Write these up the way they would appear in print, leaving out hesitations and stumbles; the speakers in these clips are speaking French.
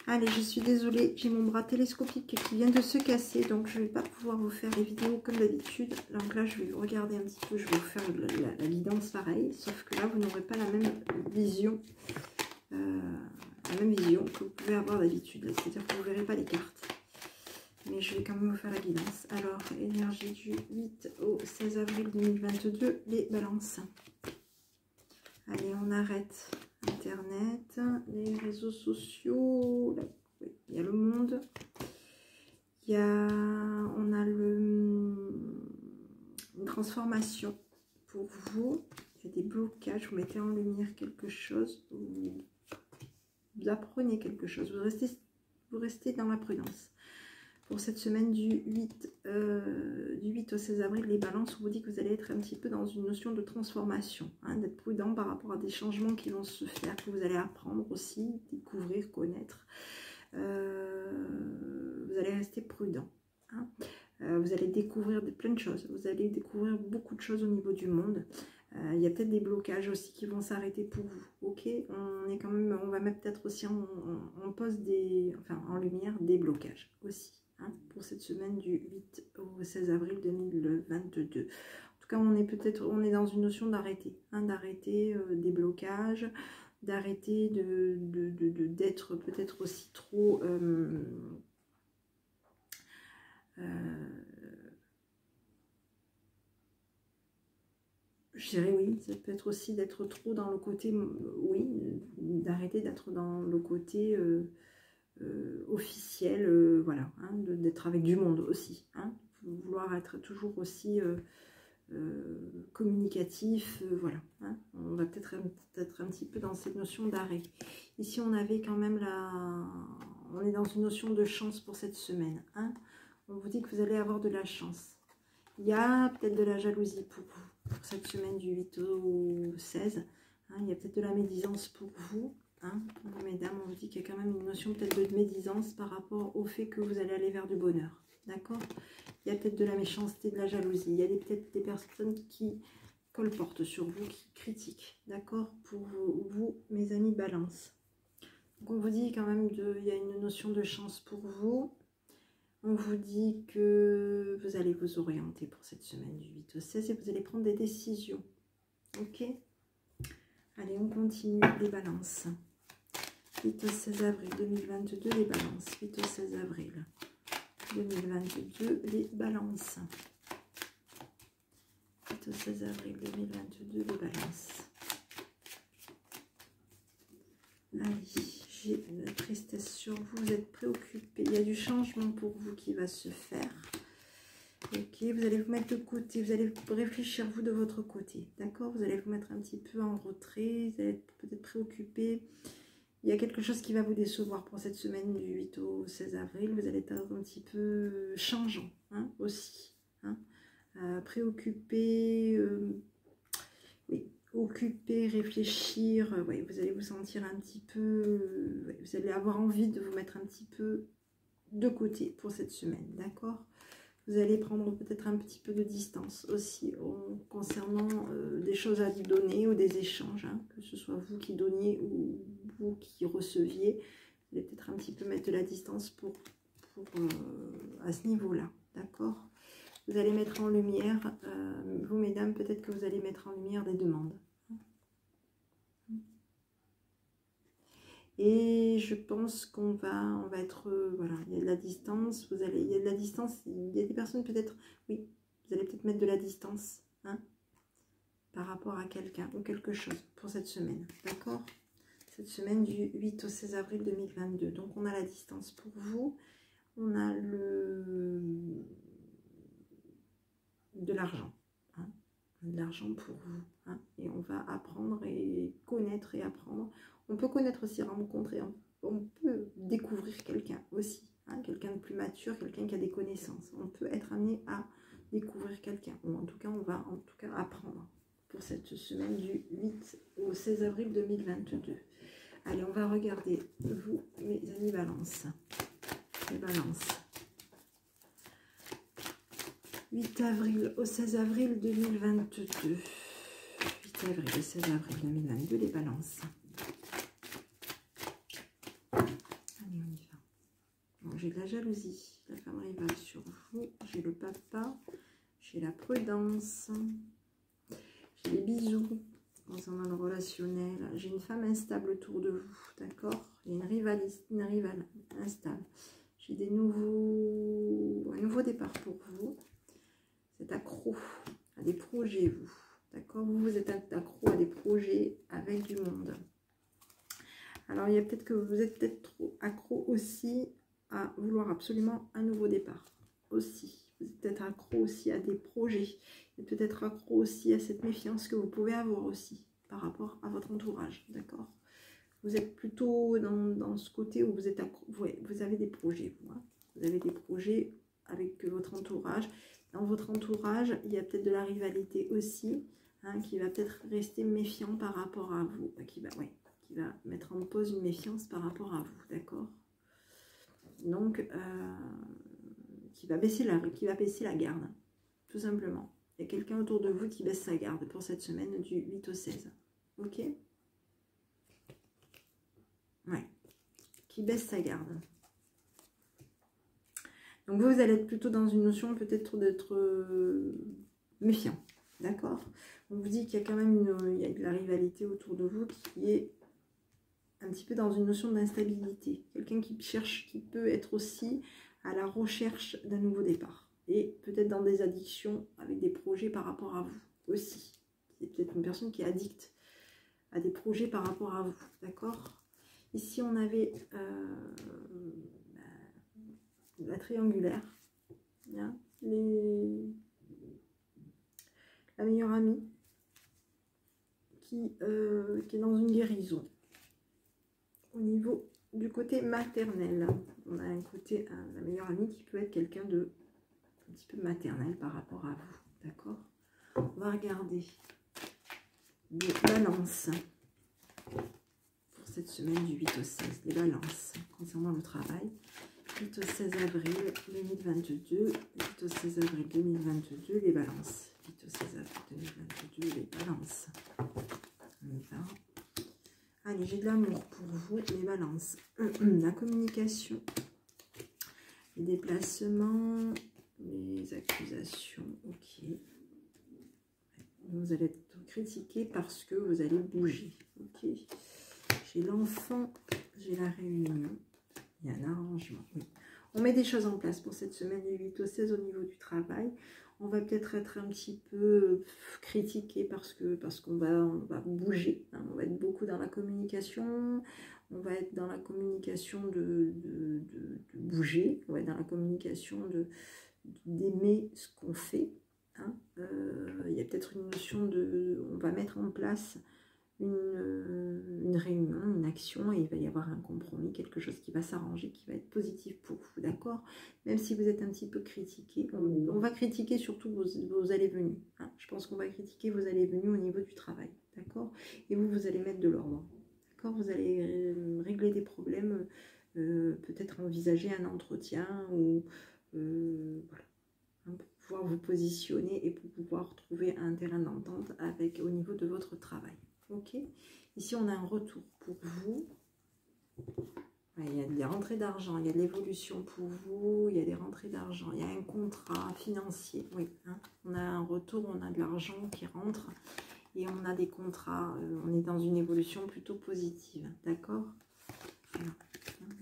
Allez, je suis désolée, j'ai mon bras télescopique qui vient de se casser, donc je ne vais pas pouvoir vous faire les vidéos comme d'habitude. Donc là, je vais regarder un petit peu, je vais vous faire la guidance pareil, sauf que là, vous n'aurez pas la même vision, que vous pouvez avoir d'habitude. C'est-à-dire que vous ne verrez pas les cartes. Mais je vais quand même vous faire la guidance. Alors, énergie du 8 au 16 avril 2022, les balances. Allez, on arrête Internet, les réseaux sociaux, là, oui, il y a le monde, on a une transformation pour vous, il y a des blocages, vous mettez en lumière quelque chose, vous apprenez quelque chose, vous restez dans la prudence. Pour cette semaine du 8 au 16 avril, les balances, on vous dit que vous allez être un petit peu dans une notion de transformation, hein, d'être prudent par rapport à des changements qui vont se faire, que vous allez apprendre aussi, découvrir, connaître. Vous allez rester prudent. Hein. Vous allez découvrir plein de choses, vous allez découvrir beaucoup de choses au niveau du monde. Il y a peut-être des blocages aussi qui vont s'arrêter pour vous. Ok, on va mettre peut-être aussi en lumière des blocages aussi. Hein, pour cette semaine du 8 au 16 avril 2022. En tout cas, on est dans une notion d'arrêter, hein, d'arrêter des blocages, d'arrêter d'être peut-être aussi trop je dirais oui, ça peut être aussi d'être trop dans le côté, oui, d'arrêter d'être dans le côté officiel, voilà, hein, d'être avec du monde aussi, hein, vouloir être toujours aussi communicatif, voilà, hein, on va peut-être un petit peu dans cette notion d'arrêt. Ici on avait quand même on est dans une notion de chance pour cette semaine, hein, on vous dit que vous allez avoir de la chance. Il y a peut-être de la jalousie pour vous, pour cette semaine du 8 au 16, hein, il y a peut-être de la médisance pour vous. Hein, mesdames, on vous dit qu'il y a quand même une notion peut-être de médisance par rapport au fait que vous allez aller vers du bonheur. D'accord? Il y a peut-être de la méchanceté, de la jalousie. Il y a peut-être des personnes qui colportent sur vous, qui critiquent. D'accord? Pour vous, mes amis balance. Donc on vous dit quand même il y a une notion de chance pour vous. On vous dit que vous allez vous orienter pour cette semaine du 8 au 16 et vous allez prendre des décisions. Ok? Allez, on continue les balances. 8 au 16 avril 2022, les balances. 8 au 16 avril 2022, les balances. 8 au 16 avril 2022, les balances. Allez, j'ai de la tristesse sur vous, vous êtes préoccupés. Il y a du changement pour vous qui va se faire. Ok, vous allez vous mettre de côté, vous allez réfléchir vous de votre côté. D'accord? Vous allez vous mettre un petit peu en retrait, vous allez être peut-être préoccupé. Il y a quelque chose qui va vous décevoir pour cette semaine du 8 au 16 avril. Vous allez être un petit peu changeant, hein, aussi. Hein, préoccupé, oui, occupé, réfléchir. Oui, vous allez vous sentir un petit peu... vous allez avoir envie de vous mettre un petit peu de côté pour cette semaine, d'accord? Vous allez prendre peut-être un petit peu de distance aussi concernant des choses à donner ou des échanges, hein, que ce soit vous qui donniez ou vous qui receviez. Vous allez peut-être un petit peu mettre de la distance à ce niveau-là, d'accord? Vous allez mettre en lumière, vous mesdames, peut-être que vous allez mettre en lumière des demandes. Et je pense qu'on va être, voilà, il y a de la distance, il y a de la distance, il y a des personnes peut-être, oui, vous allez peut-être mettre de la distance, hein, par rapport à quelqu'un ou quelque chose pour cette semaine, d'accord? Cette semaine du 8 au 16 avril 2022, donc on a la distance pour vous, on a de l'argent, hein, de l'argent pour vous, hein, et on va apprendre et connaître et apprendre. On peut connaître aussi, rencontrer, on peut découvrir quelqu'un aussi, hein, quelqu'un de plus mature, quelqu'un qui a des connaissances. On peut être amené à découvrir quelqu'un, ou en tout cas, on va en tout cas apprendre pour cette semaine du 8 au 16 avril 2022. Allez, on va regarder, vous, mes amis balance, les balances. 8 avril au 16 avril 2022. 8 avril au 16 avril 2022, les balances. Allez, on y j'ai de la jalousie, la femme rivale sur vous, j'ai le papa, j'ai la prudence, j'ai les bisous concernant le relationnel, j'ai une femme instable autour de vous, d'accord? Il y a une rivale instable. J'ai un nouveau départ pour vous. Vous êtes accro à des projets, vous, d'accord? Vous êtes accro à des projets avec du monde. Alors, il y a peut-être que vous êtes peut-être trop accro aussi à vouloir absolument un nouveau départ. Aussi, vous êtes peut-être accro aussi à des projets. Et peut-être accro aussi à cette méfiance que vous pouvez avoir aussi par rapport à votre entourage, d'accord? Vous êtes plutôt dans ce côté où vous êtes accro, ouais, vous avez des projets, vous, hein. Vous avez des projets avec votre entourage. Dans votre entourage, il y a peut-être de la rivalité aussi, hein, qui va peut-être rester méfiant par rapport à vous, qui va mettre en pause une méfiance par rapport à vous, d'accord? Donc, qui va baisser la garde, tout simplement. Il y a quelqu'un autour de vous qui baisse sa garde pour cette semaine du 8 au 16, ok? Ouais, qui baisse sa garde. Donc vous allez être plutôt dans une notion peut-être d'être méfiant, d'accord? On vous dit qu'il y a quand même il y a de la rivalité autour de vous qui est un petit peu dans une notion d'instabilité. Quelqu'un qui peut être aussi à la recherche d'un nouveau départ. Et peut-être dans des addictions avec des projets par rapport à vous aussi. C'est peut-être une personne qui est addicte à des projets par rapport à vous, d'accord? Ici, on avait la triangulaire, hein, la meilleure amie qui est dans une guérison. Au niveau du côté maternel, on a un côté, la meilleure amie qui peut être quelqu'un de un petit peu maternel par rapport à vous, d'accord? On va regarder les balances pour cette semaine du 8 au 16, les balances concernant le travail. 8 au 16 avril 2022, 8 au 16 avril 2022, les balances. 8 au 16 avril 2022, les balances. On y va. Allez, j'ai de l'amour pour vous, les balances. La communication, les déplacements, les accusations, ok. Vous allez être critiqué parce que vous allez bouger, ok. J'ai l'enfant, j'ai la réunion, il y a un arrangement, oui. On met des choses en place pour cette semaine du 8 au 16 au niveau du travail. On va peut-être être un petit peu critiqué parce qu'on va bouger. Hein. On va être beaucoup dans la communication. On va être dans la communication de bouger. On va être dans la communication d'aimer ce qu'on fait. Hein. Il y a peut-être une notion on va mettre en place une réunion, une action, et il va y avoir un compromis, quelque chose qui va s'arranger, qui va être positif pour vous, d'accord? Même si vous êtes un petit peu critiqué, on va critiquer surtout vos allées-venues, hein. Je pense qu'on va critiquer vos allées-venues au niveau du travail, d'accord? Et vous allez mettre de l'ordre, d'accord? Vous allez régler des problèmes, peut-être envisager un entretien, ou voilà, hein, pour pouvoir vous positionner et pour pouvoir trouver un terrain d'entente au niveau de votre travail. Ok, ici on a un retour pour vous. Ouais, il y a des rentrées d'argent, il y a de l'évolution pour vous, il y a des rentrées d'argent, il y a un contrat financier. Oui, hein, on a un retour, on a de l'argent qui rentre et on a des contrats. On est dans une évolution plutôt positive, d'accord?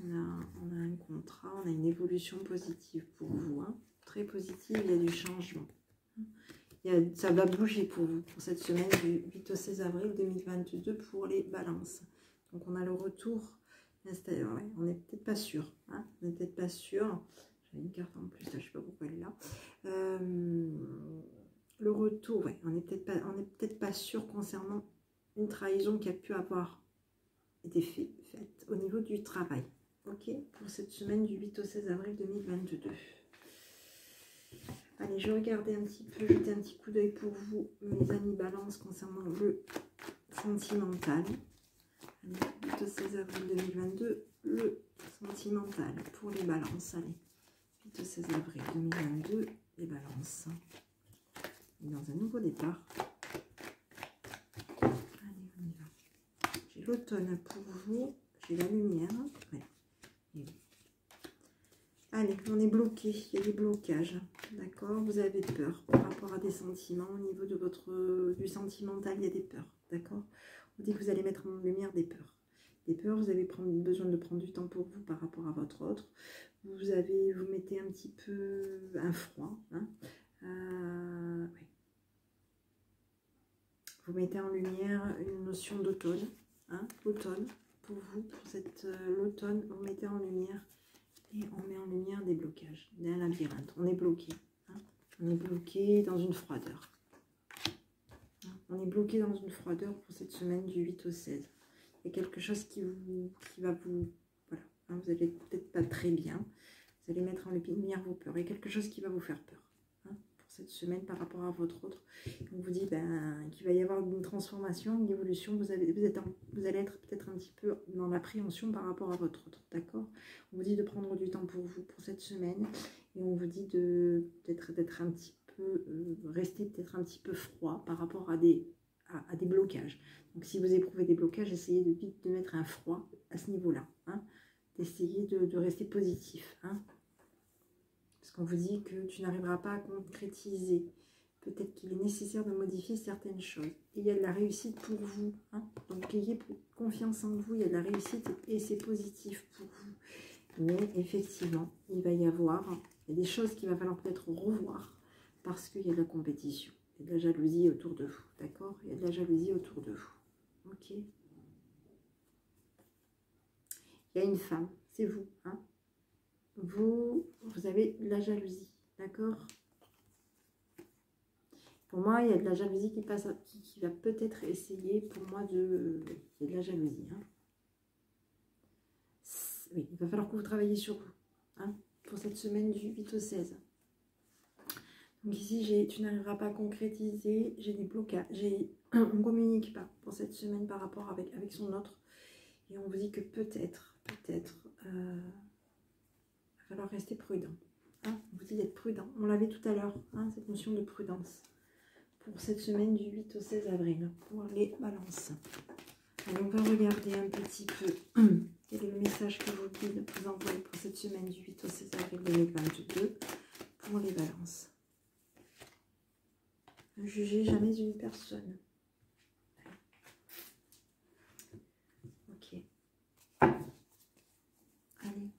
On a un contrat, on a une évolution positive pour vous, hein, très positive, il y a du changement. Ça va bouger pour vous, pour cette semaine du 8 au 16 avril 2022 pour les balances. Donc on a le retour, ouais, on n'est peut-être pas sûr, hein, on n'est peut-être pas sûr. J'avais une carte en plus, là, je ne sais pas pourquoi elle est là. Le retour, ouais, on n'est peut-être pas sûr concernant une trahison qui a pu avoir été faite au niveau du travail. Ok, pour cette semaine du 8 au 16 avril 2022. Allez, je vais regarder un petit peu, jeter un petit coup d'œil pour vous, mes amis balance, concernant le sentimental. Allez, 8 au 16 avril 2022, le sentimental pour les balances. Allez, 8 au 16 avril 2022, les balances. Dans un nouveau départ. Allez, on y va. J'ai l'automne pour vous, j'ai la lumière. Ouais. Allez, on est bloqué, il y a des blocages, d'accord? Vous avez peur par rapport à des sentiments, au niveau de du sentimental, il y a des peurs, d'accord? On dit que vous allez mettre en lumière des peurs. Des peurs, vous avez besoin de prendre du temps pour vous par rapport à votre autre. Vous mettez un petit peu un froid, hein? Oui. Vous mettez en lumière une notion d'automne, hein? Automne, pour vous, pour l'automne, vous mettez en lumière. Et on met en lumière des blocages, un labyrinthe. On est bloqué. Hein, on est bloqué dans une froideur. Hein, on est bloqué dans une froideur pour cette semaine du 8 au 16. Il y a quelque chose qui va vous... Voilà. Hein, vous n'allez peut-être pas très bien. Vous allez mettre en lumière vos peurs. Il y a quelque chose qui va vous faire peur. Hein, pour cette semaine par rapport à votre autre. On vous dit qu'il va y avoir une transformation, une évolution. Vous allez être peut-être un petit peu dans l'appréhension par rapport à votre autre. D'accord? On vous dit de prendre du temps pour vous, pour cette semaine. Et on vous dit d'être un petit peu, rester peut-être un petit peu froid par rapport à des blocages. Donc si vous éprouvez des blocages, essayez de mettre un froid à ce niveau-là. Hein, d'essayer de rester positif. Hein, parce qu'on vous dit que tu n'arriveras pas à concrétiser. Peut-être qu'il est nécessaire de modifier certaines choses. Et il y a de la réussite pour vous. Hein, donc ayez confiance en vous, il y a de la réussite et c'est positif pour vous. Mais effectivement, il va y avoir des choses qu'il va falloir peut-être revoir parce qu'il y a de la compétition. Il y a de la jalousie autour de vous. D'accord? Il y a de la jalousie autour de vous. Ok? Il y a une femme, c'est vous. Hein? Vous avez de la jalousie. D'accord? Pour moi, il y a de la jalousie qui passe, qui va peut-être essayer pour moi de... Il y a de la jalousie. Hein? Oui, il va falloir que vous travailliez sur vous. Hein, pour cette semaine du 8 au 16. Donc ici, tu n'arriveras pas à concrétiser. J'ai des blocages. On ne communique pas pour cette semaine par rapport avec son autre. Et on vous dit que peut-être, il va falloir rester prudent. Hein, on vous dit d'être prudent. On l'avait tout à l'heure, hein, cette notion de prudence. Pour cette semaine du 8 au 16 avril. Pour les balances. Allez, on va regarder un petit peu quel est le message que vos guides vous envoient pour cette semaine du 8 au 16 avril 2022 pour les balances. Ne jugez jamais une personne. Ok. Allez.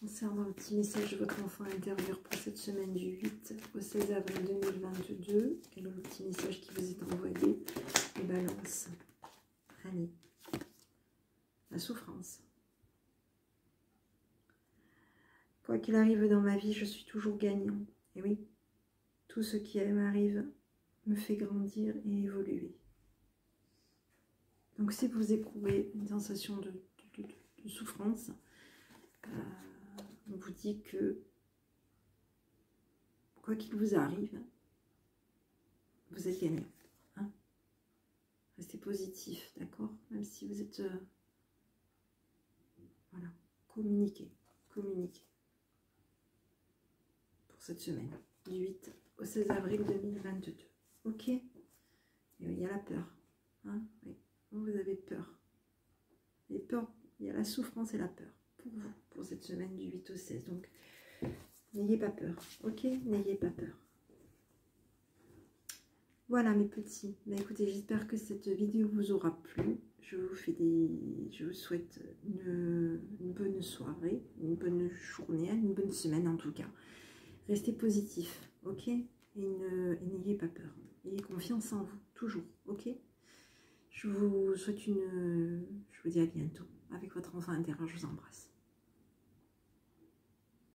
Concernant le petit message de votre enfant intérieur pour cette semaine du 8 au 16 avril 2022, quel est le petit message qui vous est envoyé? Les balances. Allez. La souffrance. Quoi qu'il arrive dans ma vie, je suis toujours gagnant. Et oui, tout ce qui m'arrive me fait grandir et évoluer. Donc si vous éprouvez une sensation de souffrance, on vous dit que quoi qu'il vous arrive, vous êtes gagnant. Hein, restez positif, d'accord? Même si vous êtes... voilà, communiquez. Pour cette semaine, du 8 au 16 avril 2022. Ok? Et il y a la peur. Hein, oui. Vous avez peur. Les peurs, il y a la souffrance et la peur pour vous, pour cette semaine du 8 au 16. Donc, n'ayez pas peur. Ok? N'ayez pas peur. Voilà mes petits. Ben, écoutez, j'espère que cette vidéo vous aura plu. Je vous souhaite une bonne soirée, une bonne journée, une bonne semaine en tout cas. Restez positif, ok? Et n'ayez pas peur. Ayez confiance en vous, toujours, ok? Je vous souhaite je vous dis à bientôt avec votre enfant intérieur. Je vous embrasse.